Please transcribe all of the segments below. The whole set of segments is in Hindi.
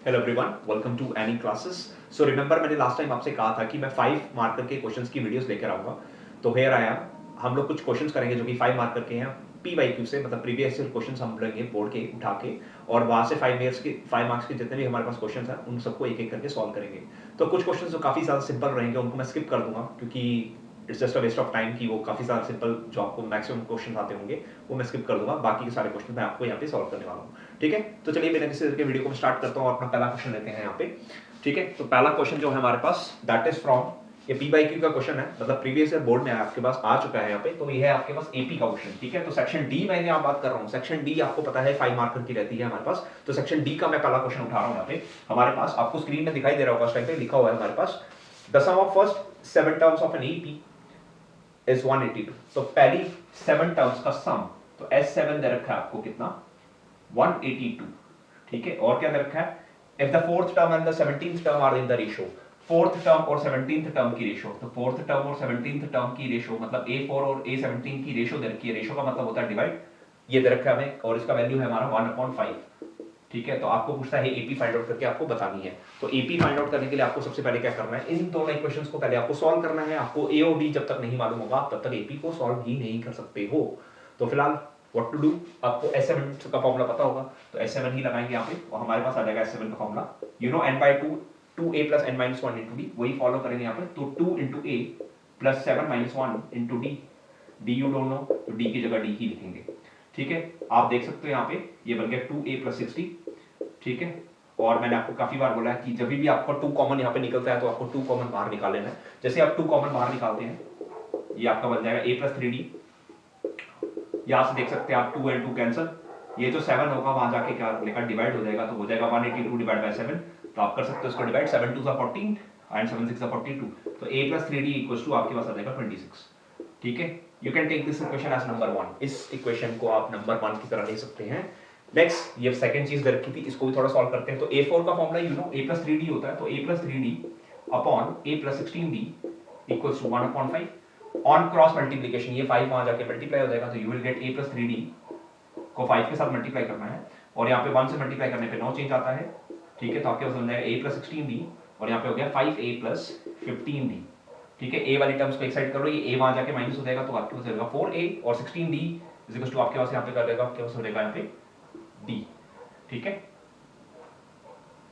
Hello everyone, welcome to Annie classes. So remember मैंने लास्ट टाइम आपसे कहा था कि मैं 5 मार्कर के क्वेश्चंस की वीडियोस लेकर आऊंगा। तो हेयर आया, हम लोग कुछ क्वेश्चंस करेंगे जो कि 5 मार्कर के हैं। PYQ से मतलब प्रीवियस ईयर क्वेश्चंस हम लेंगे बोर्ड के उठा के, और वहां से 5 मार्क्स के जितने भी हमारे पास क्वेश्चंस हैं उन सबको एक एक करके सॉल्व करेंगे। तो कुछ क्वेश्चंस जो काफी ज्यादा सिंपल रहेंगे उनको मैं स्किप कर दूंगा, क्योंकि it's just a waste of time कि वो काफी ज्यादा सिंपल जो आपको मैक्सिमम क्वेश्चन आते होंगे वो मैं स्किप कर दूंगा। बाकी के सारे क्वेश्चन मैं आपको यहाँ पे सॉल्व करने वाला हूँ। ठीक है, तो चलिए बिना किसी तरह के वीडियो को स्टार्ट करता हूँ और अपना पहला क्वेश्चन लेते हैं यहाँ पे। ठीक है, तो पहला क्वेश्चन जो है हमारे पास दैट इज फ्रॉम, ये PYQ का क्वेश्चन है, मतलब प्रीवियस ईयर बोर्ड में आपके पास आ चुका है यहाँ पे। तो ये है आपके पास AP का क्वेश्चन। ठीक है, तो सेक्शन डी मैं यहाँ बात कर रहा हूँ। सेक्शन डी आपको पता है 5 मार्कर की रहती है हमारे पास। तो सेक्शन डी का मैं पहला क्वेश्चन उठा रहा हूँ यहाँ पे। हमारे पास आपको स्क्रीन में दिखाई दे रहा होगा, उस टाइम पे लिखा हुआ है हमारे पास the sum of first 7 terms of an AP is 182। तो पहली 7 टर्म्स का सम, तो S7 दे रखा है आपको कितना, 182। ठीक है, और क्या दे रखा है, if the fourth term and the 17th term are in the ratio, fourth term और 17th टर्म की रेशियो। तो फोर्थ टर्म और 17th टर्म की रेशियो मतलब A4 और A17 की रेशियो दे रखी है। रेशियो का मतलब होता है डिवाइड, ये दे रखा है हमें, और इसका वैल्यू है हमारा 1/5। ठीक है, तो आपको पूछता है AP फाइंड आउट करके आपको बतानी है। तो AP फाइंड आउट करने के लिए आपको सबसे पहले क्या करना है, इन दोनों इक्वेशंस को पहले आपको सॉल्व करना है। आपको A और D जब तक नहीं मालूम होगा तब तक AP को सॉल्व ही नहीं कर सकते हो। तो फिलहाल व्हाट टू डू, आपको S7 का फॉर्मूला पता होगा, तो S7 ही लगाएंगे यहाँ पे और हमारे पास आ जाएगा S7 का formula, you know n/2 2a + n - 1 * d, वही फॉलो करेंगे यहाँ पे। तो 2 * a + 7 - 1 * d, d you don't know, तो d की जगह d ही लिखेंगे। ठीक है, आप देख सकते हो यहाँ पे ये बन गया 2a + 60। ठीक है, और मैंने आपको काफी बार बोला है कि जब भी आपको 2 कॉमन यहाँ पे निकलता है तो आपको 2 कॉमन बाहर निकाल लेना है। जैसे आप 2 कॉमन बाहर निकालते हैं, ये आपका बन जाएगा a + 3d। यहां से देख सकते हैं आप 2 and 2 कैंसिल, ये जो 7 होगा वहां जाके क्या लेगा, डिवाइड हो जाएगा, तो हो जाएगा 182 / 7। तो आप कर सकते हो इसको डिवाइड, 7 2 14 एंड 7 6 42। तो a + 3d = आपके पास आ जाएगा 26। ठीक है, you can take this equation as number 1। इस इक्वेशन को आप नंबर 1 की तरह ले सकते हैं। नेक्स्ट, ये सेकंड चीज दे रखी थी, इसको भी थोड़ा सॉल्व करते हैं। तो A4 का formula you know a + 3d होता है, तो a + 3d upon a + 16d = 1/5। On cross multiplication, ये 5 वहां जाके मल्टीप्लाई हो जाएगा, तो you will get a + 3d को 5 के साथ मल्टीप्लाई करना है, और यहाँ पे 1 से मल्टीप्लाई करने पे नो चेंज आता है। ठीक है, तो आपके पास बन जाएगा a + 16d, और यहाँ पे हो गया 5a + 15d। ठीक है, a वाली टर्म्स को एक साइड करो, ये a वहां जाके माइनस हो जाएगा, तो आपके पास रहेगा 4a, और 16d = आपके पास यहाँ पे कर देगा, आपके पास हो जाएगा यहाँ पे d। ठीक है,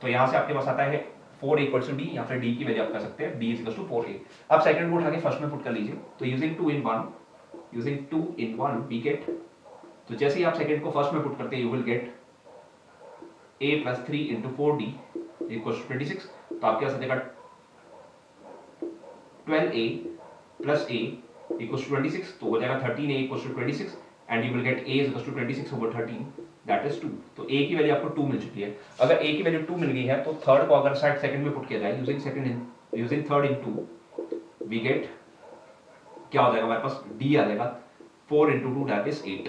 तो यहां से आपके पास आता है 4 = d, या फिर d की वैल्यू आप कर सकते हैं d = 4a। अब सेकंड को उठा के फर्स्ट में पुट कर लीजिए, तो यूजिंग 2 in 1 वी गेट, तो जैसे ही आप सेकंड को फर्स्ट में पुट करते हैं you will get a + 3 * 4d = 26। तो आपके पास आ जाएगा 12a + a = 26, तो हो जाएगा 13a = 26 and you will get a = 26/13 that is 2। तो a की वैल्यू आपको 2 मिल चुकी है। अगर a की वैल्यू 2 मिल गई है तो थर्ड को अगर साइड सेकंड में पुट किया जाए using third in 2 we get, क्या हो जाएगा हमारे पास, d आ जाएगा 4 * 2 दैट इज 8।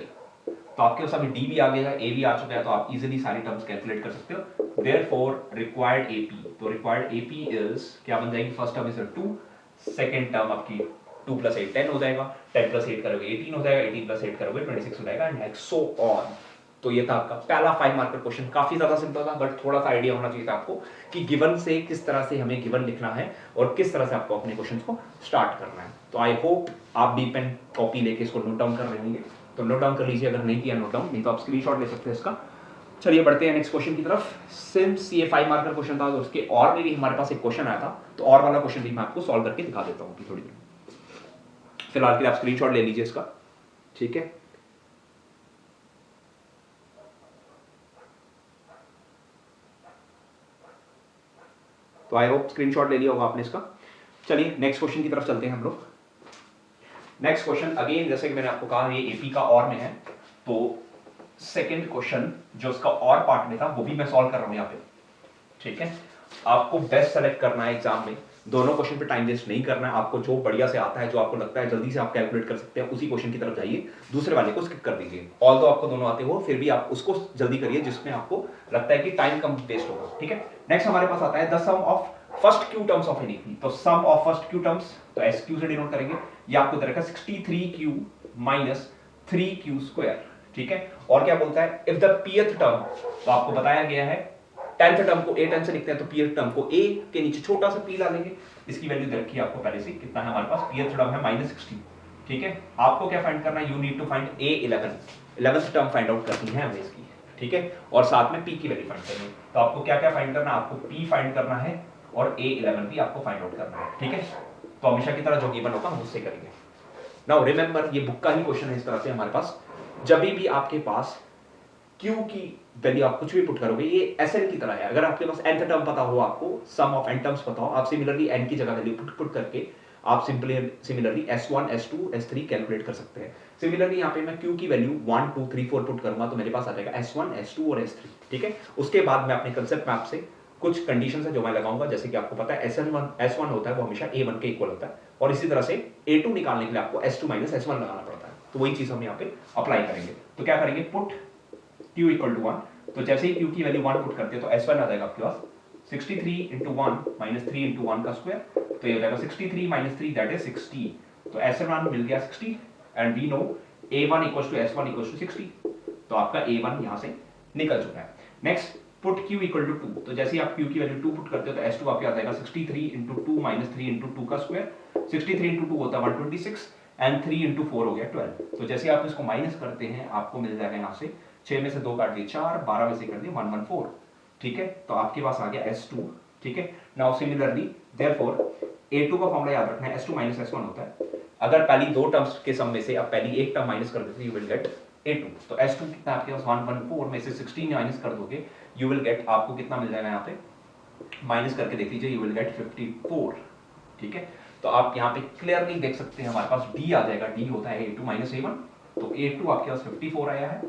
तो आपके पास अभी d भी आ गया है, a भी आ चुका है, तो आप इजीली सारी टर्म्स कैलकुलेट कर सकते हो। देयरफॉर रिक्वायर्ड AP, तो रिक्वायर्ड AP इज क्या बन जाएगी, first term is 2, second term आपकी 2 + 8 10 हो जाएगा, 10 + 8 करोगे 18 हो जाएगा, 18 + 8 करोगे 26 हो जाएगा, एंड लाइक सो ऑन। तो ये था आपका पहला 5 मार्कर क्वेश्चन। काफी ज्यादा सिंपल था, बट थोड़ा सा आइडिया होना चाहिए था आपको कि गिवन से किस तरह से हमें गिवन लिखना है और किस तरह से आपको अपने क्वेश्चंस को स्टार्ट करना है। तो आई होप आप भी पेन कॉपी लेके इसको नोट डाउन कर रहे होंगे, तो नोट डाउन कर लीजिए, अगर नहीं किया नोट डाउन, नहीं तो आप स्क्रीनशॉट ले सकते हैं इसका। चलिए बढ़ते हैं नेक्स्ट क्वेश्चन की तरफ। सिंस ये 5 मार्कर क्वेश्चन था, तो उसके और में भी हमारे पास एक क्वेश्चन आया था, तो और वाला क्वेश्चन भी मैं आपको सॉल्व करके दिखा देता हूँ थोड़ी देर। फिलहाल के लिए आप स्क्रीनशॉट ले लीजिए इसका। ठीक है, तो आई होप स्क्रीनशॉट ले लिया होगा आपने इसका। चलिए नेक्स्ट क्वेश्चन की तरफ चलते हैं हम लोग। नेक्स्ट क्वेश्चन अगेन, जैसे कि मैंने आपको कहा ये AP का और में है, तो सेकंड क्वेश्चन जो उसका और पार्ट में था वो भी मैं सॉल्व कर रहा हूं यहाँ पे। ठीक है, आपको बेस्ट सेलेक्ट करना है एग्जाम में, दोनों क्वेश्चन पे टाइम वेस्ट नहीं करना है। आपको जो बढ़िया से आता है, जो आपको लगता है जल्दी से आप कैलकुलेट कर सकते हैं, उसी क्वेश्चन की तरफ जाइए, दूसरे वाले को स्किप कर दीजिए। ऑल्दो आपको दोनों आते हो, फिर भी आप उसको जल्दी करिए जिसमें आपको लगता है कि टाइम कम वेस्ट होगा। ठीक है, नेक्स्ट हमारे पास आता है the sum of first q terms of an AP। तो sum of first q terms, तो SQ से डिनोट करेंगे। ये आपको दे रखा है 63q - 3q²। ठीक है, और क्या बोलता है, इफ द pth टर्म, तो आपको बताया गया है टेंथ टर्म को a 10 से लिखते हैं तो pth टर्म को a के नीचे छोटा सा p डालेंगे। इसकी वैल्यू दे रखी है आपको पहले से, कितना है हमारे पास, pth टर्म है -16। ठीक है, आपको क्या फाइंड करना है, you need to find a11, 11th term find out करनी है हमें इसकी। ठीक है, और साथ में p की वैल्यू फाइंड करनी है। तो आपको क्या क्या फाइंड करना है, आपको p फाइंड करना है और a11 भी आपको फाइंड आउट करना है। ठीक है, तो हमेशा की तरह जो गिवन होगा हम उससे करेंगे। नाउ रिमेंबर, ये बुक का ही क्वेश्चन है इस तरह से हमारे पास, जब भी आपके पास Q की वैल्यू आप कुछ भी पुट करोगे, ये SN की तरह है। अगर आपके पास nth टर्म पता हो, आपको सम ऑफ n टर्म्स पता हो, आप सिमिलरली n की जगह वैल्यू पुट करके आप similarly S1 S2 S3 calculate कर सकते हैं। सिमिलरली यहाँ पे मैं Q की वैल्यू 1 2 3 4 पुट करूंगा तो मेरे पास आ जाएगा S1 S2 और S3। ठीक है, उसके बाद मैं अपने कंसेप्ट मैप से कुछ कंडीशन है जो मैं लगाऊंगा, जैसे कि आपको पता है S1 होता है वो हमेशा A1 के इक्वल होता है, और इसी तरह से A2 निकालने के लिए आपको S2 - S1 लगाना पड़ता है। तो वही चीज हम यहाँ पे अप्लाई करेंगे। तो क्या करेंगे, पुट Q = 1, तो जैसे ही Q की वैल्यू 1 पुट करते हैं तो S1 आ जाएगा आपके पास 63 × 1 - 3 × 1 का स्क्वायर, तो ये हो जाएगा 63 - 3 दैट इज 60। तो S1 मिल गया 60 and we know A1 = S1 = 60, तो आपका A1 यहाँ से निकल चुका है। नेक्स्ट, पुट Q = 2, तो जैसे ही आप Q की वैल्यू 2 पुट करते हो तो S2 आपके आ जाएगा 63 × 2 - 3 × 2 का स्क्वायर, 63 × 2 होता है 126 एंड 3 × 4 हो गया 12। तो जैसे आप इसको माइनस करते हैं आपको मिल जाएगा यहाँ से 6 में से 2 काट दिए 4, 12 में से कर दिए 114। ठीक है, तो आपके पास आ गया S2। ठीक है, नाउ सिमिलरली देयरफॉर A2 का फॉर्मूला याद रखना है, S2 - S1 होता है। अगर पहली दो टर्म्स के सम में से आप पहली एक टर्म माइनस कर देते यू विल गेट A2। तो S2 कितना आपके पास 114 में से 16 माइनस कर दोगे यू विल गेट, आपको कितना मिल जाएगा यहाँ पे, माइनस करके देख लीजिए, यू विल गेट 54। ठीक है, तो आप यहाँ पे क्लियरली देख सकते हैं हमारे पास D आ जाएगा, D होता है A2 - A1, तो A2 आपके पास 54 आया है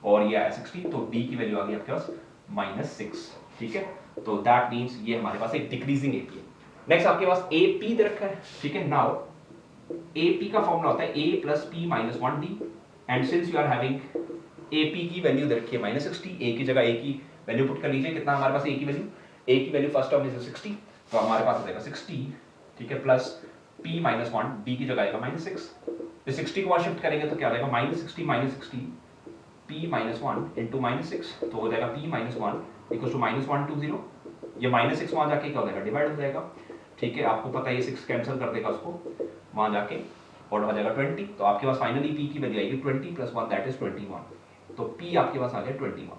और ये आया 60, तो D की वैल्यू आ गई आपके पास -6। ठीक है, तो दैट मींस ये हमारे पास एक डिक्रीजिंग AP है। नेक्स्ट आपके पास AP दे रखा है। ठीक है, नाउ AP का फॉर्मूला होता है A + P - 1D, and since you are having AP की वैल्यू दे रखी है -60, A की जगह A की वैल्यू पुट कर लीजिए, कितना हमारे पास A की वैल्यू फर्स्ट टर्म में 60, तो हमारे पास आ जाएगा 60। ठीक है, प्लस P - 1 D की जगह आएगा -6, तो 60 को वहां शिफ्ट करेंगे तो क्या आ जाएगा, -60 P - 1 × -6, तो हो जाएगा P - 1 = -120। ये -6 वहां जाके क्या हो जाएगा, डिवाइड हो जाएगा। ठीक है, आपको पता है ये 6 कैंसिल कर देगा उसको वहां जाके और हो जाएगा 20, तो आपके पास फाइनली P की वैल्यू आएगी 20 + 1 दैट इज 21, तो P आपके पास आ गया 21।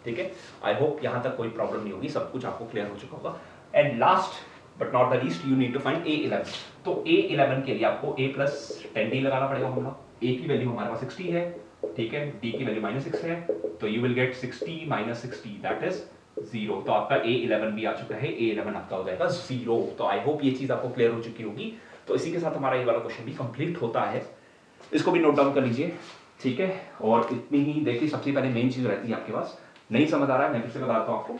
ठीक है, आई होप यहां तक कोई प्रॉब्लम नहीं होगी, सब कुछ आपको क्लियर हो चुका होगा। And last but not the least, you need to find A11। तो A11 के लिए आपको A + 10D लगाना पड़ेगा फॉर्मूला। A की वैल्यू हमारे पास 60 है, ठीक है, D की वैल्यू -6 है, तो you will get 60 - 60 that is 0। तो आपका A11 भी आ चुका है, A11 आपका हो जाएगा 0। तो आई होप ये चीज आपको क्लियर हो चुकी होगी। तो इसी के साथ हमारा ये वाला क्वेश्चन भी कंप्लीट होता है, इसको भी नोट डाउन कर लीजिए। ठीक है, और इतनी ही देखिए, सबसे पहले मेन चीज रहती है आपके पास, नहीं समझ आ रहा है मैं फिर से बताता हूं आपको।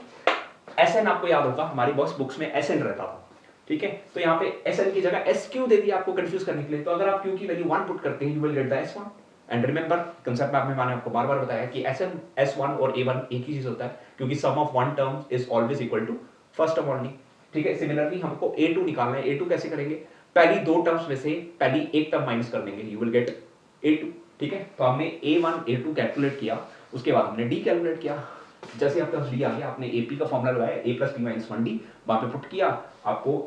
SN आपको याद होगा, हमारी बॉक्स बुक्स में SN रहता था। ठीक है, तो यहाँ पे SN की जगह SQ दे दिया आपको कंफ्यूज करने के लिए, तो अगर आप Q की वैल्यू 1 पुट करते हैं you will get the S1। And remember, concept में मैंने आपको बार बार बताया कि SN S1 और A1 एक ही चीज होता है, क्योंकि sum of one term is always equal to first term only. ठीक है, सिमिलरली हमको A2 निकालना है। A2 कैसे करेंगे, पहली दो टर्म्स में से पहली एक टर्म माइनस कर देंगे, यू विल गेट A2। ठीक है, तो हमने A1 A2 कैलकुलेट किया, उसके बाद हमने D कैलकुलेट किया। जैसे आपका D आ गया, आपने AP का फॉर्मूला लगाया A + P - 1D, वहां पे पुट किया, आपको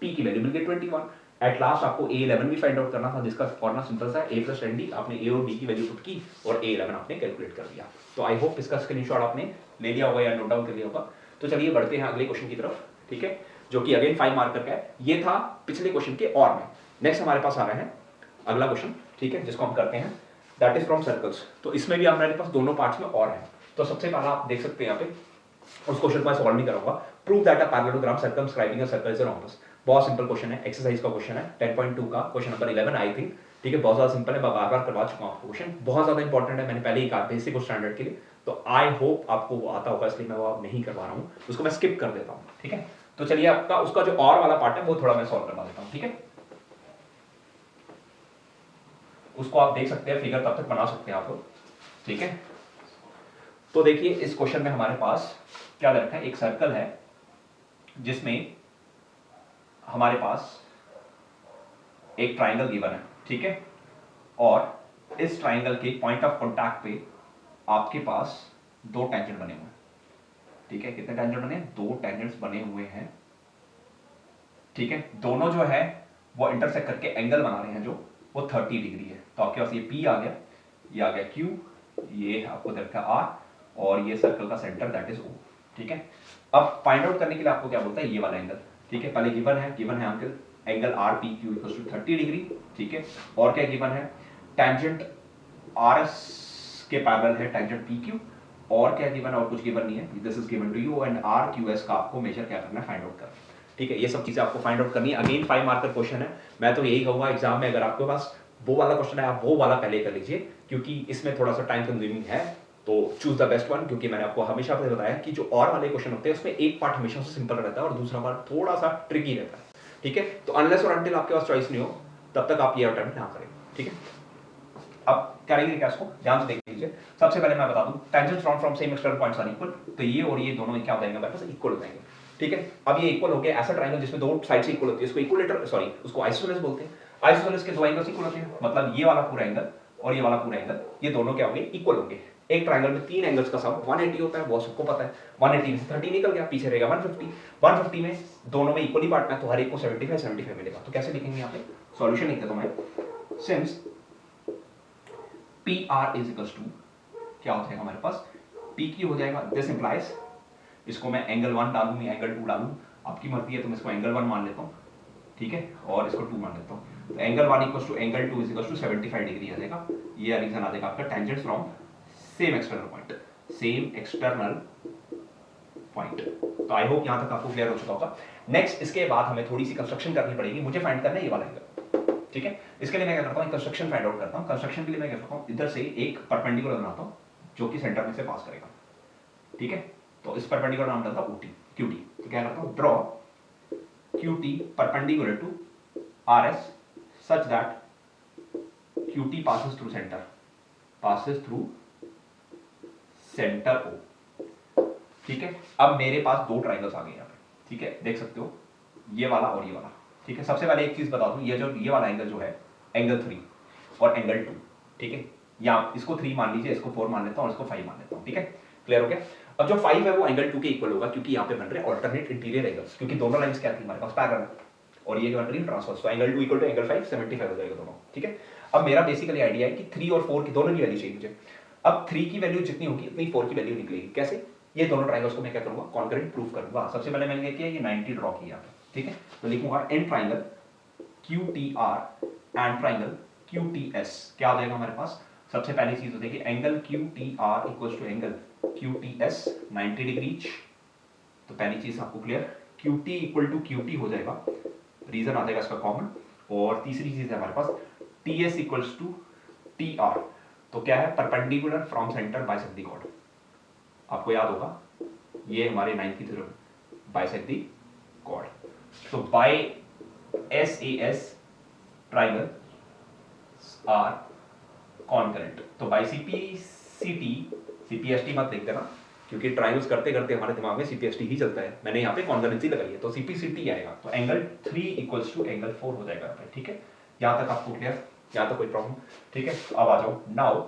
P की वैल्यू मिल गई 21। एट लास्ट आपको A11 भी फाइंड आउट करना था, जिसका फॉर्मूला सिंपल सा है A + 10D, आपने A और D की वैल्यू पुट की और A11 आपने कैलकुलेट कर दिया। तो आई होप इसका स्क्रीनशॉट आपने ले लिया होगा या नोट डाउन कर लिया होगा। तो चलिए बढ़ते हैं अगले क्वेश्चन की तरफ। ठीक है, जो कि अगेन 5 मार्कर का है, ये था पिछले क्वेश्चन के और में। नेक्स्ट हमारे पास आ रहा है अगला क्वेश्चन, ठीक है, जिसको हम करते हैं दैट इज फ्रॉम सर्कल्स। तो इसमें भी हमारे पास दोनों पार्ट्स में और है। तो सबसे पहला आप देख सकते हैं यहाँ पे, उस क्वेश्चन को मैं सॉल्व नहीं करूंगा। Prove that a parallelogram circumscribing a circle is a rhombus. बहुत सिंपल क्वेश्चन है, एक्सरसाइज का क्वेश्चन है, 10.2 का क्वेश्चन नंबर 11 आई थिंक। ठीक है, बहुत ज्यादा सिंपल है, मैं बार बार करवा चुका हूं आपको क्वेश्चन, बहुत ज्यादा इंपॉर्टेंट है, मैंने पहले ही कहा बेसिक और स्टैंडर्ड के लिए। तो आई होप आपको वो आता होगा, इसलिए मैं वो नहीं करवा रहा हूँ, उसको मैं स्किप कर देता हूँ। ठीक है, तो चलिए आपका उसका जो और वाला पार्ट है वो थोड़ा मैं सॉल्व करवा देता हूँ। ठीक है, उसको आप देख सकते हैं, फिगर तब तक बना सकते हैं आप लोग। ठीक है, तो देखिए इस क्वेश्चन में हमारे पास क्या रखा है, एक सर्कल है जिसमें हमारे पास एक ट्राइंगल गिवन है। ठीक है, और इस ट्राइंगल के पॉइंट ऑफ कॉन्टैक्ट पे आपके पास दो टेंजेंट बने हुए हैं। ठीक है, कितने टेंजेंट बने, 2 टेंजेंट्स बने हुए हैं, ठीक है, दोनों जो है वो इंटरसेक्ट करके एंगल बना रहे हैं जो वो 30 डिग्री है। तो आपके पास ये P आ गया, ये आ गया Q, ये आपको दे रखा R, और ये सर्कल का सेंटर दैट इज O, ठीक है। अब फाइंड आउट करने के लिए आपको क्या बोलता है, ये वाला एंगल, ठीक है, पहले गिवन है अंकल angle RPQ equals to 30 degree, ठीक है, और क्या गिवन है, टेंजेंट RS के पैरेलल है टेंजेंट PQ, और क्या गिवन है, और कुछ गिवन नहीं है, this is given to you, and RQS का आपको मेजर क्या करना है, फाइंड आउट करना है, ठीक है। ये सब चीजें आपको फाइंड आउट करनी है। अगेन 5 मार्कर क्वेश्चन है, मैं तो यही कहूंगा एग्जाम में अगर आपके पास वो वाला क्वेश्चन है आप वो वाला पहले कर लीजिए, क्योंकि इसमें थोड़ा सा टाइम कंज्यूमिंग है, तो चूज द बेस्ट वन, क्योंकि मैंने आपको हमेशा आपसे बताया कि जो और वाले क्वेश्चन होते हैं उसमें एक पार्ट हमेशा से सिंपल रहता है और दूसरा पार्ट थोड़ा सा ट्रिकी रहता है, ठीक है। तो अनलेस और अनटिल आपके पास चॉइस नहीं हो तब तक आप ये अटेम्प्ट ना करें, ठीक है। अब करेंगे क्या, इसको ध्यान से देख लीजिए। सबसे पहले मैं बता दूं, tangents drawn from same external points are equal, तो ये और ये दोनों क्या हो जाएंगे हमारे पास, इक्वल हो जाएंगे, ठीक है। अब ये इक्वल हो गया, ऐसा ट्रायंगल जिसमें दो साइड से इक्वल होती है इसको इक्विलेटर, सॉरी उसको आइसोसेलेस बोलते हैं। आइसोसेलेस के दो एंगल्स इक्वल होते हैं, मतलब ये वाला पूरा एंगल और ये वाला पूरा एंगल, ये दोनों क्या होंगे, इक्वल होंगे। एक ट्रायंगल में 3 एंगल्स का सम 180 होता है, वो सबको पता है। 180 में से 30 निकल गया, पीछे रहेगा 150 में दोनों में इक्वली बांटना है, तो हर एक को 75 मिलेगा। तो कैसे लिखेंगे यहाँ पे, सॉल्यूशन लिख देता हूं मैं, since PR is equals to क्या हो जाएगा हमारे पास, PQ हो जाएगा, दिस इंप्लाइज, इसको मैं एंगल 1 डालूं या एंगल 2 डालूं, आपकी मर्जी है, तो मैं इसको एंगल 1 मान लेता हूं, ठीक है, और इसको 2 मान लेता हूं। तो angle 1 equals to angle 2 is equals to 75 degree आ जाएगा। ये रीजन आ जाएगा आपका tangents from same external point. तो आई होप यहां तक आपको क्लियर हो चुका होगा। नेक्स्ट इसके बाद हमें थोड़ी सी कंस्ट्रक्शन करनी पड़ेगी, मुझे फाइंड करना है ये वाला एंगल, ठीक है। इसके लिए मैं क्या करता हूं, कंस्ट्रक्शन फाइंड आउट करता हूं। कंस्ट्रक्शन के लिए मैं क्या करता हूं, इधर से एक परपेंडिकुलर बनाता हूं जो कि सेंटर में से पास करेगा, ठीक है। तो इस परपेंडिकुलर नाम डालता हूं QT। तो क्या करता हूं, draw QT perpendicular to RS such that QT passes through centre O, ठीक है। अब मेरे पास दो ट्राइंगल्स आ गए यहाँ पे, ठीक है, देख सकते हो, ये वाला और ये वाला, ठीक है। सबसे पहले एक चीज बता दूं, ये वाला एंगल जो है एंगल 3 और एंगल 2, ठीक है, या इसको 3 मान लीजिए, इसको 4 मान लेता हूं और इसको 5 मान लेता हूं, ठीक है, क्लियर हो गया। अब जो 5 है वो एंगल 2 के इक्वल होगा, क्योंकि यहाँ पे बन रहे ऑल्टरनेट इंटीरियर एंगल्स, क्योंकि दोनों लाइंस क्या थी हमारे पास, पैरेलल, और ये बन रही है ट्रांसवर्स, तो एंगल 2 इक्वल टू एंगल 5 75 हो जाएगा दोनों, ठीक है। अब मेरा बेसिकली आइडिया है कि 3 और 4 की दोनों की वैल्यू चाहिए मुझे। अब 3 की वैल्यू जितनी होगी उतनी 4 की वैल्यू निकलेगी। कैसे, ये दोनों ट्राइंगल्स को मैं क्या करूंगा, कॉन्करेंट प्रूफ करूंगा। सबसे पहले मैंने क्या किया, ये 90 ड्रॉ किया, ठीक है। तो लिखूंगा in triangle QTR and triangle QTS, क्या आ जाएगा हमारे पास, सबसे पहली चीज हो जाएगी angle QTR equals to angle QTS 90 degree. तो पहली चीज आपको clear, QT equal to QT हो जाएगा, रीजन आ जाएगा इसका कॉमन। और तीसरी चीज है हमारे पास TS इक्वल्स टू TR, तो क्या है, perpendicular from centre bisect the chord. आपको याद होगा ये हमारे 9th की तरफ बाइसेक्ट द कॉर्ड। तो by SAS triangle are concurrent, तो बाय CPST मत लिख देना, क्योंकि ट्राइंगल्स करते करते हमारे दिमाग में CPST ही चलता है, मैंने यहाँ पे कॉन्करेंसी लगाई है, तो CPCT आएगा, तो एंगल 3 इक्वल्स टू एंगल 4 हो जाएगा, ठीक है। यहाँ तक आपको क्लियर, यहाँ तक कोई प्रॉब्लम, ठीक है। अब आ जाओ, now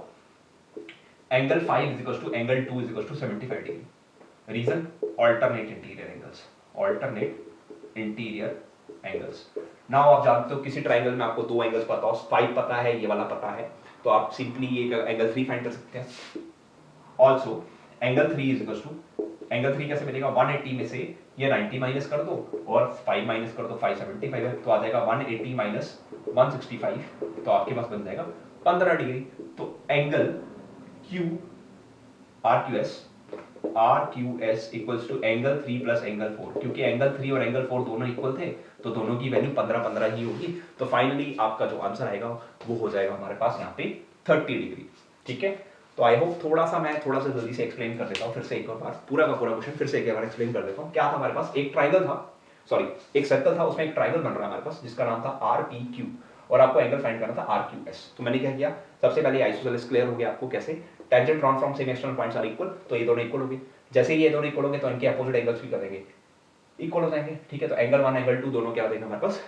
angle 5 is equals to angle 2 is equals to 75 degree, reason alternate interior angles. Now आप जानते हो किसी ट्राइंगल में आपको दो एंगल्स पता हो, 5 पता है, ये वाला पता है, तो आप सिंपली ये एंगल 3 फाइंड कर सकते हैं। Also angle 3 is equals to, angle 3 कैसे मिलेगा, 180 में से ये 90 माइनस कर दो और 5 माइनस कर दो, 575 है, तो आ जाएगा 180 माइनस 165, तो आपके पास बन जाएगा 15 डिग्री। तो angle RQS equals to angle 3 plus angle 4, क्योंकि एंगल 3 और एंगल 4 दोनों इक्वल थे, तो दोनों की वैल्यू 15-15 ही होगी। तो फाइनली आपका जो आंसर आएगा वो हो जाएगा हमारे पास यहाँ पे 30 डिग्री, ठीक है। तो आई होप थोड़ा सा जल्दी से एक्सप्लेन कर देता हूँ, फिर से एक बार पूरा का पूरा क्वेश्चन फिर से एक बार एक्सप्लेन कर देता हूँ। क्या था हमारे पास, एक ट्राइंगल था, सॉरी एक सर्कल था, उसमें एक ट्राइंगल बन रहा है हमारे पास जिसका नाम था RPQ, और आपको एंगल फाइंड करना था RQS। तो मैंने क्या किया, सबसे पहले आइसोसेलेस क्लियर हो गया आपको कैसे, tangent drawn from same external points are equal, तो ये दोनों इक्वल हो गए। जैसे ये दोनों इक्वल हो गए तो इनके अपोजिट एंगल्स भी करेंगे इक्वल हो जाएंगे, ठीक है। तो एंगल 1 एंगल 2 दोनों क्या हो जाएंगे हमारे पास,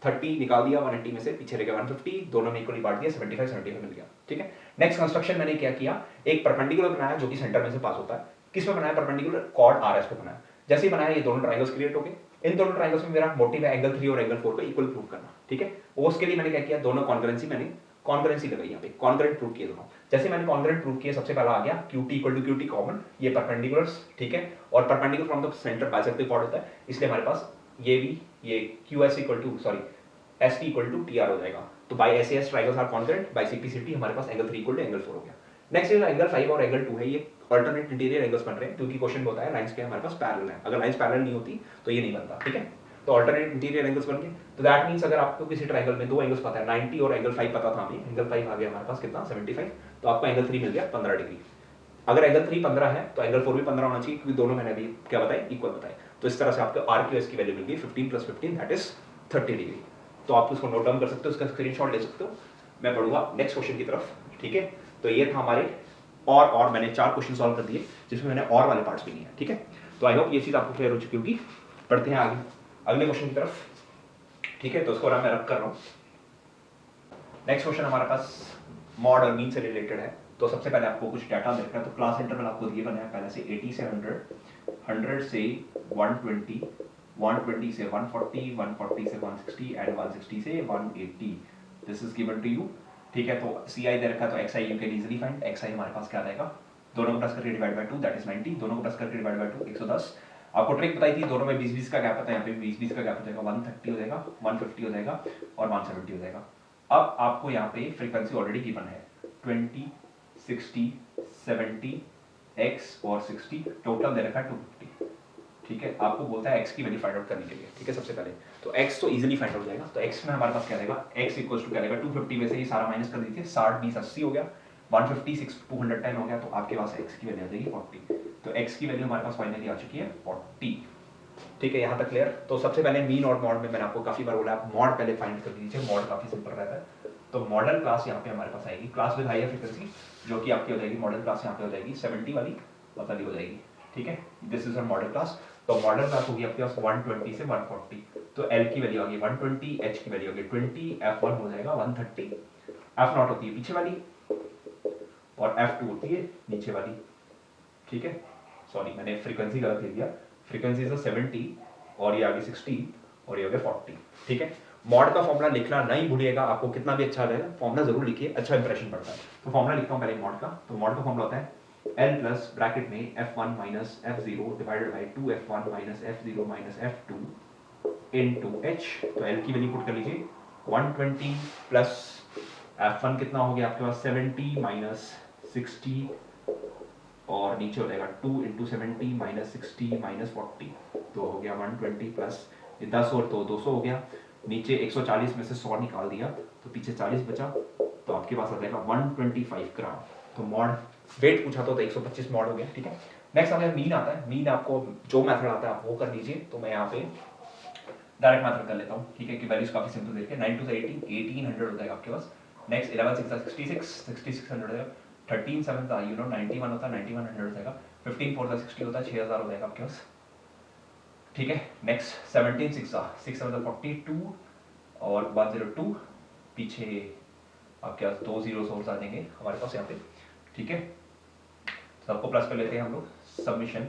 30 निकाल दिया, 180 में से पीछे रहेगा 150, दोनों में इक्वली बांट दिया, 75 मिल गया, ठीक है। नेक्स्ट कंस्ट्रक्शन मैंने क्या किया, एक परपेंडिकुलर बनाया जो कि सेंटर में से पास होता है, किस पे बनाया, परपेंडिकुलर कॉर्ड आर एस पे बनाया। जैसे ही बनाया ये दोनों ट्राइंगल्स क्रिएट हो गए। इन दोनों ट्राइंगल्स में मेरा मोटिव है एंगल 3 और एंगल 4 को इक्वल प्रूव करना, ठीक है। उसके लिए मैंने क्या किया, दोनों कॉन्करेंसी मैंने कॉन्करेंसी लगाई यहाँ पे, कॉन्करेंट प्रूव किए दोनों। जैसे मैंने कॉन्करेंट प्रूव किया, सबसे पहला आ गया QT equal to QT common, ये परपेंडिकुलर्स, ठीक है, और perpendicular from the centre bisective chord होता है, इसलिए हमारे पास ये भी ये QS equal to ST equal to TR हो जाएगा। तो by SAS triangles are concurrent, by CPCT हमारे पास एंगल 3 इक्वल टू एंगल 4 हो गया। नेक्स्ट जो एंगल 5 और एंगल 2 है, ये अल्टरनेट इंटीरियर एंगल्स बन रहे हैं, क्योंकि क्वेश्चन होता है लाइंस के हमारे पास पैरेलल है, अगर लाइंस पैरेलल नहीं होती तो ये नहीं बनता, ठीक है। तो अल्टरनेट इंटीरियर एंगल्स बन गए। तो दैट मींस अगर आपको किसी ट्रायंगल में दो एंगल्स पता है, 90 और एंगल 5 पता था हमें, एंगल 5 आ गया हमारे पास कितना 75, तो आपको एंगल 3 मिल गया 15 डिग्री। अगर एंगल 3 15 है तो एंगल 4 भी 15 होना चाहिए, क्योंकि दोनों मैंने अभी क्या बताया, इक्वल बताया। तो इस तरह से आपको RQS की वैल्यू मिल गई 15 + 15 दैट इज 30 डिग्री। तो आप उसको नोट डाउन कर सकते हो, उसका स्क्रीनशॉट ले सकते हो। मैं बढ़ूंगा नेक्स्ट क्वेश्चन की तरफ, ठीक है। तो ये था हमारे और मैंने 4 क्वेश्चन सॉल्व कर दिए, जिसमें मैंने और वाले पार्ट्स भी नहीं है, ठीक है। तो आई होप ये चीज आपको क्लियर हो चुकी होगी। पढ़ते हैं आगे अगले क्वेश्चन की तरफ, ठीक है। तो उसको मैं रब कर रहा हूँ। नेक्स्ट क्वेश्चन हमारे पास मॉड और मीन से रिलेटेड है। तो सबसे पहले आपको कुछ डाटा देखना है। तो क्लास इंटरवल आपको दिए बने हैं पहले से 80 से 100, 100 से 120, 120 से 140, 140 से 160 एंड 160 से 180। This is given to you, ठीक है। तो CI दे रखा है, तो XI you can easily find. XI हमारे पास क्या आ जाएगा, दोनों को प्लस करके डिवाइड बाय 2 दैट इज 90, दोनों को प्लस करके डिवाइड बाय 2 110। आपको ट्रिक बताई थी, दोनों में 20-20 का गैप आता है, यहाँ पे 20-20 का गैप हो जाएगा, 130 हो जाएगा, 150 हो जाएगा और 170 हो जाएगा। अब आपको यहाँ पे फ्रीक्वेंसी ऑलरेडी गिवन है 20, 60, 70, X और 60, टोटल दे रखा है 250, ठीक है। आपको बोलता है X की वैल्यू फाइंड आउट करने के लिए, ठीक है। सबसे पहले तो X तो इजीली फाइंड आउट हो जाएगा। तो X में हमारे पास क्या रहेगा, X इक्वल्स टू क्या रहेगा 250 में से ये सारा माइनस कर दीजिए, 60 20 80 हो गया, 150 6 210 हो गया, तो आपके पास X की वैल्यू आ जाएगी 40। तो X की वैल्यू हमारे पास फाइनली आ चुकी है 40, ठीक है। यहाँ तक क्लियर। तो सबसे पहले मीन और मॉड में मैंने आपको काफी बार बोला, आप मॉड पहले फाइंड कर दीजिए, मॉड काफी सिंपल रहता है। तो मॉडल क्लास यहाँ पे हमारे पास आएगी, क्लास विद हायर फ्रीक्वेंसी, जो कि आपकी हो जाएगी मॉडल क्लास, यहाँ पे हो जाएगी 70 वाली वाली हो जाएगी, ठीक है। This is a model class. तो मॉडल क्लास होगी आपके पास 120 से 140। तो L की वैल्यू आ गई 120, H की वैल्यू आ गई 20, F1 हो जाएगा 130, F0 होती है पीछे वाली और F2 होती है नीचे वाली, ठीक है। सॉरी मैंने फ्रीक्वेंसी गलत लिख दिया, फ्रीक्वेंसी इज 70 और ये आ गई 60 और ये हो गया 40, ठीक है। मॉड का फॉर्मूला लिखना नहीं भूलिएगा, आपको कितना भी अच्छा रहेगा फॉर्मूला जरूर लिखिए, अच्छा इंप्रेशन पड़ता है। तो फॉर्मूला लिखता हूँ पहले मॉड का। तो मॉड का फॉर्मूला होता है L प्लस ब्रैकेट में F1 minus F0 divided by 2F1 minus F0 minus F2 into H। तो L की वैल्यू पुट कर लीजिए 120 प्लस F1 कितना हो गया आपके पास 70 माइनस 60 और नीचे हो जाएगा 2 इंटू 70 माइनस 60 माइनस 40, तो हो गया 120 प्लस 10 और 200 हो गया। नीचे 140 में से 100 निकाल दिया तो पीछे 40 बचा, तो आपके पास आ जाएगा 125 ग्राम। तो मॉड वेट पूछा तो 125 मॉड हो गया, ठीक है। नेक्स्ट आता है मीन आता है। मीन आपको जो मेथड आता है आप वो कर लीजिए। तो मैं यहाँ पे डायरेक्ट मेथड कर लेता हूँ, ठीक है, कि वैल्यूज काफी सिंपल देखे। 9 2 18 1800 हो जाएगा आपके पास। नेक्स्ट 11 6 66 6600 हो जाएगा। 13 7 था 91 होता है 9100 हो जाएगा। 15 4 60 होता है 6000 हो जाएगा आपके पास, ठीक है। नेक्स्ट 17 6 6 7 42 और 102 पीछे आपके पास 2 zeros और आ जाएंगे हमारे पास यहाँ पे, ठीक है। सबको प्लस कर लेते हैं हम लोग, submission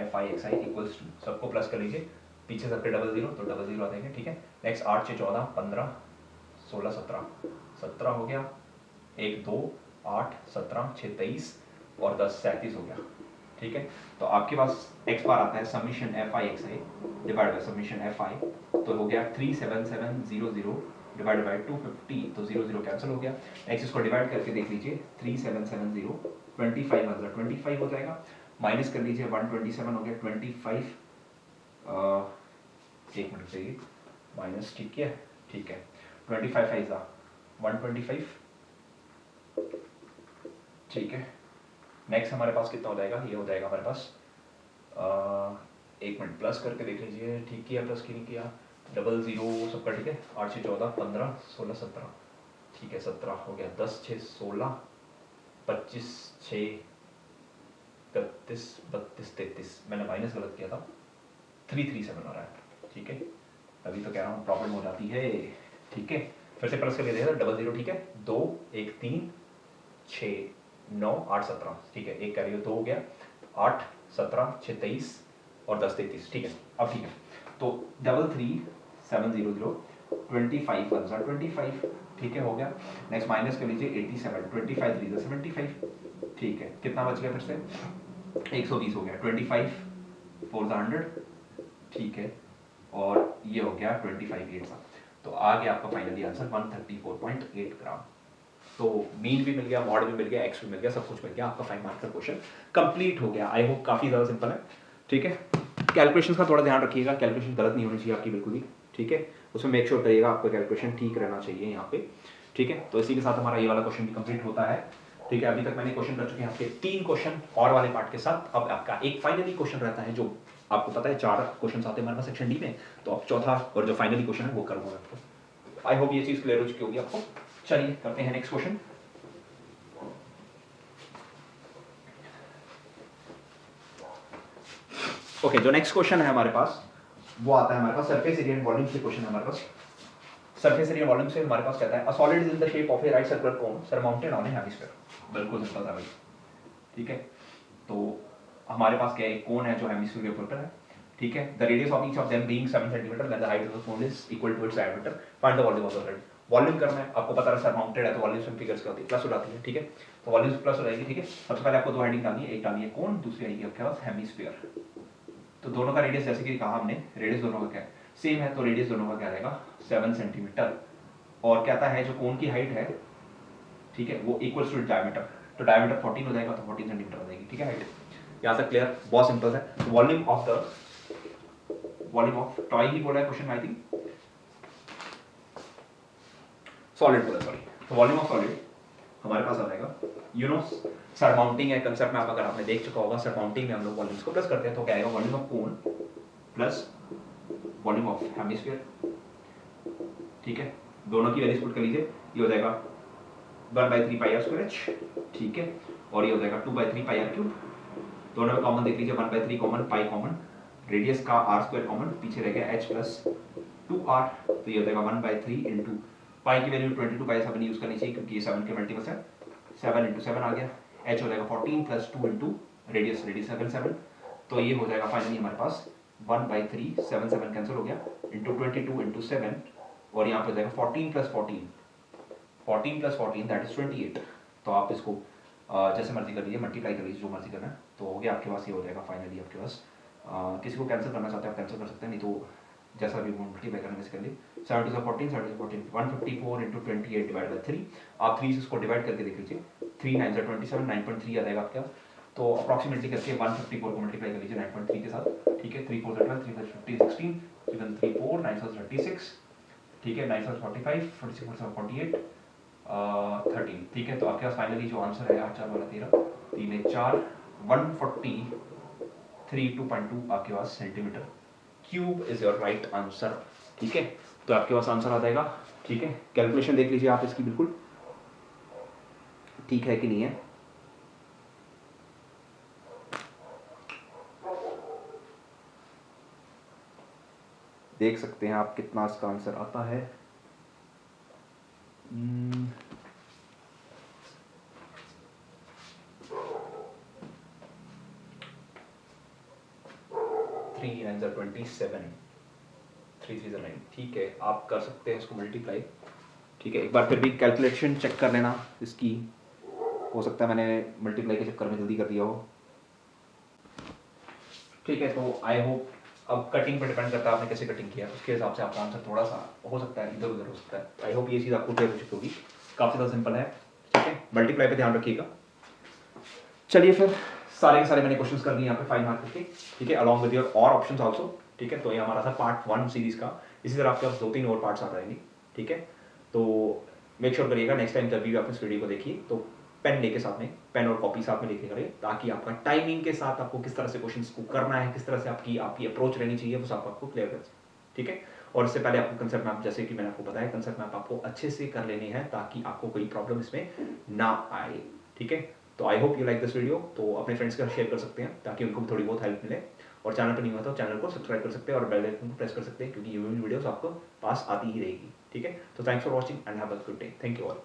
FI XI equals to, सबको प्लस कर लीजिए, पीछे सबके डबल जीरो तो डबल जीरो आ जाएंगे, ठीक है। नेक्स्ट 8 6 14 15 16 17 17 हो गया, 1 2 8 17 6 23 और 10 37 हो गया, ठीक है। तो आपके पास x बार आता है summation FI XI divide by summation FI, तो हो गया 37700 डिवाइड बाय 250, तो 0 0 कैंसिल हो गया। नेक्स्ट इसको डिवाइड करके देख लीजिए 3770 25 मतलब 25 हो जाएगा, माइनस कर लीजिए 127 हो गया 25 एक मिनट चाहिए माइनस, ठीक है ठीक है। 25 5 125, ठीक है। नेक्स्ट हमारे पास कितना हो जाएगा, ये हो जाएगा हमारे पास एक मिनट प्लस करके देख लीजिए, ठीक किया प्लस की नहीं किया, डबल जीरो सबका, ठीक है। 8 6 14 15 16 17, ठीक है 17 हो गया, 10 6 16 25 6 31 32 33, मैंने माइनस गलत किया था, 337 आ रहा है, ठीक है। अभी तो कह रहा हूँ प्रॉब्लम हो जाती है, ठीक है। फिर से प्लस करके देखा डबल जीरो, ठीक है। 2 1 3 6 9 8 17, ठीक है। एक कैरियर 2 हो गया, 8 17 6 23 और 10 33, ठीक है। अब ठीक है, तो 33 700 25 1 25, ठीक है, हो गया। नेक्स्ट माइनस कर लीजिए 87 25 3 75, ठीक है। कितना बच गया फिर से 120 हो गया, 25 4 100, ठीक है, और ये हो गया 25 8 तो आ गया आपका फाइनली आंसर 134.8 ग्राम। तो मीन भी मिल गया, मॉड भी मिल गया, एक्स भी मिल गया, सब कुछ मिल गया, आपका 5 मार्क का क्वेश्चन कंप्लीट हो गया। आई होप काफ़ी ज़्यादा सिंपल है, ठीक है। कैलकुलेशन का थोड़ा ध्यान रखिएगा, कैलकुलेशन गलत नहीं होनी चाहिए आपकी बिल्कुल भी, ठीक है। उसमें मेक श्योर करिएगा आपका कैलकुलेशन ठीक रहना चाहिए यहाँ पे, ठीक है। तो इसी के साथ हमारा ये वाला क्वेश्चन भी कंप्लीट होता है, ठीक है। अभी तक मैंने क्वेश्चन कर चुके हैं आपके 3 क्वेश्चन और वाले पार्ट के साथ। अब आपका एक फाइनली क्वेश्चन रहता है, जो आपको पता है 4 क्वेश्चन आते हैं हमारे पास सेक्शन डी में, तो अब चौथा और जो फाइनली क्वेश्चन है वो करूँगा आपको। आई होप ये चीज़ क्लियर हो चुकी होगी आपको। चलिए करते हैं नेक्स्ट क्वेश्चन। ओके, जो नेक्स्ट क्वेश्चन है हमारे पास वो आता है हमारे पास सरफेस एरिया एंड वॉल्यूम से क्वेश्चन है हमारे पास। सरफेस एरिया वॉल्यूम से हमारे पास कहता है a solid is in the shape of A right circular cone surmounted on A hemisphere. बिल्कुल सिंपल था भाई, ठीक है। तो हमारे पास क्या है, एक कोन है जो हेमिस्फीयर के ऊपर है, ठीक है। The radius of each of them being 7 centimetre when the height of the cone is equal to its diameter, find the volume of the solid. Volume करना है, आपको पता है सरमाउंटेड है तो वॉल्यूम में फिगर्स क्या होती है, प्लस हो जाती है, ठीक है। तो वॉल्यूम प्लस हो जाएगी, ठीक है। सबसे पहले आपको दो हेडिंग डालनी है, एक डालनी है कोन, दूसरी आएगी आपके पास हेमिस्फीयर। तो दोनों का रेडियस जैसे कि कहा हमने, रेडियस दोनों का क्या है, सेम है, तो रेडियस दोनों का क्या रहेगा 7 सेंटीमीटर। और कहता है जो कोन की हाइट है, ठीक है, वो इक्वल्स टू डायमीटर, तो डायमीटर 14 हो जाएगा, तो 14 सेंटीमीटर हो जाएगी, ठीक है हाइट। यहाँ तक क्लियर, बहुत सिंपल है। वॉल्यूम ऑफ टॉय ही बोला है क्वेश्चन में, आई थिंक सॉलिड बोला, सॉरी। तो वॉल्यूम ऑफ सॉलिड हमारे पास आ जाएगा, यू नो सरमाउंटिंग है कंसेप्ट में, आप अगर आपने देख चुका होगा, सरमाउंटिंग में हम लोग वॉल्यूम्स को प्लस करते हैं, तो क्या आएगा volume of cone plus volume of hemisphere, ठीक है। दोनों की वैल्यूज पुट कर लीजिए, ये हो जाएगा 1/3 पाई आर स्क्वायर एच, ठीक है, और ये हो जाएगा 2/3 पाई आर क्यूब। दोनों में कॉमन देख लीजिए, 1/3 कॉमन, पाई कॉमन, रेडियस का आर स्क्वायर कॉमन, पीछे रह गया एच प्लस 2r, तो ये हो जाएगा 1/3 इंटू पाई की वैल्यू 22 पाई 7 यूज करनी चाहिए क्योंकि ये 7 के मल्टीपल्स है, 7 इंटू 7 आ गया, h हो जाएगा 14 प्लस 2 इंटू रेडियस 7, तो ये हो जाएगा फाइनली हमारे पास 1/3, 7 कैंसिल हो गया, इंटू 22 इंटू 7, और यहाँ पे हो जाएगा 14 प्लस 14 दैट इज 28। तो आप इसको जैसे मर्जी कर लीजिए, मल्टीप्लाई कर लीजिए, जो मर्जी करना है, तो हो गया आपके पास, ये हो जाएगा फाइनली आपके पास। किसी को कैंसिल करना चाहते हैं आप कैंसिल कर सकते हैं, नहीं तो जैसा भी मल्टीप्लाई करने से कर लिए, 7 to 14 154 इंटू 28 डिवाइड बाई 3, आप 3 से इसको डिवाइड करके देख लीजिए, 3 9 27 9.3 आ जाएगा आपके पास। तो अप्रॉक्सीमेटली करके 154 को मल्टीप्लाई कर लीजिए 9.3 के साथ, ठीक है। 3 4 12 3 5 15 16 3 4 9 7 36, ठीक है, 9 7 45 46 7 48 13, ठीक है। तो आपके पास फाइनली जो आंसर है 8 4 वाला 13 3 1 4 143.2 आपके पास centimetre cube is your right answer, ठीक है। तो आपके पास आंसर आ जाएगा, ठीक है। कैलकुलेशन देख लीजिए आप इसकी, बिल्कुल ठीक है कि नहीं है। देख सकते हैं आप कितना इसका आंसर आता है। 3 9 27 3 3 9, ठीक है। आप कर सकते हैं इसको मल्टीप्लाई, ठीक है। एक बार फिर भी कैलकुलेशन चेक कर लेना इसकी, हो सकता है मैंने मल्टीप्लाई के चक्कर में जल्दी कर दिया हो, ठीक है। तो आई होप, अब कटिंग पर डिपेंड करता है आपने कैसे कटिंग किया, उसके हिसाब से आपका आंसर थोड़ा सा हो सकता है इधर उधर हो सकता है। आई होप ये चीज़ आपको क्लियर हो चुकी होगी, काफ़ी ज़्यादा सिंपल है, ठीक है। मल्टीप्लाई पे ध्यान रखिएगा। चलिए फिर सारे के सारे मैंने क्वेश्चंस कर दिए यहाँ पे 5 मार्क के, ठीक है, अलॉन्ग विद योर और ऑप्शंस आल्सो, ठीक है। तो ये हमारा था पार्ट 1 सीरीज का, इसी तरह आपके पास 2-3 और पार्ट्स आ जाएंगे, ठीक है। तो मेक श्योर करिएगा नेक्स्ट टाइम जब भी आप इस वीडियो को देखिए तो पेन लेके साथ में, पेन और कॉपी साथ में लेके करें, ताकि आपका टाइमिंग के साथ आपको किस तरह से क्वेश्चंस को करना है, किस तरह से आपकी अप्रोच रहनी चाहिए, वो सब आपको क्लियर कर, ठीक है। और इससे पहले आपको कंसेप्ट मैप, जैसे कि मैंने आपको बताया, कंसेप्ट मैप आपको अच्छे से कर लेने हैं ताकि आपको कोई प्रॉब्लम इसमें ना आए, ठीक है। तो I hope you like this video, तो अपने फ्रेंड्स के साथ शेयर कर सकते हैं ताकि उनको थोड़ी बहुत हेल्प मिले, और चैनल पर नहीं हुआ तो चैनल को सब्सक्राइब कर सकते हैं और बेल आइकन को प्रेस कर सकते हैं, क्योंकि ये वीडियोस आपको पास आती ही रहेगी, ठीक है। तो thanks for watching and have a good day, thank you all.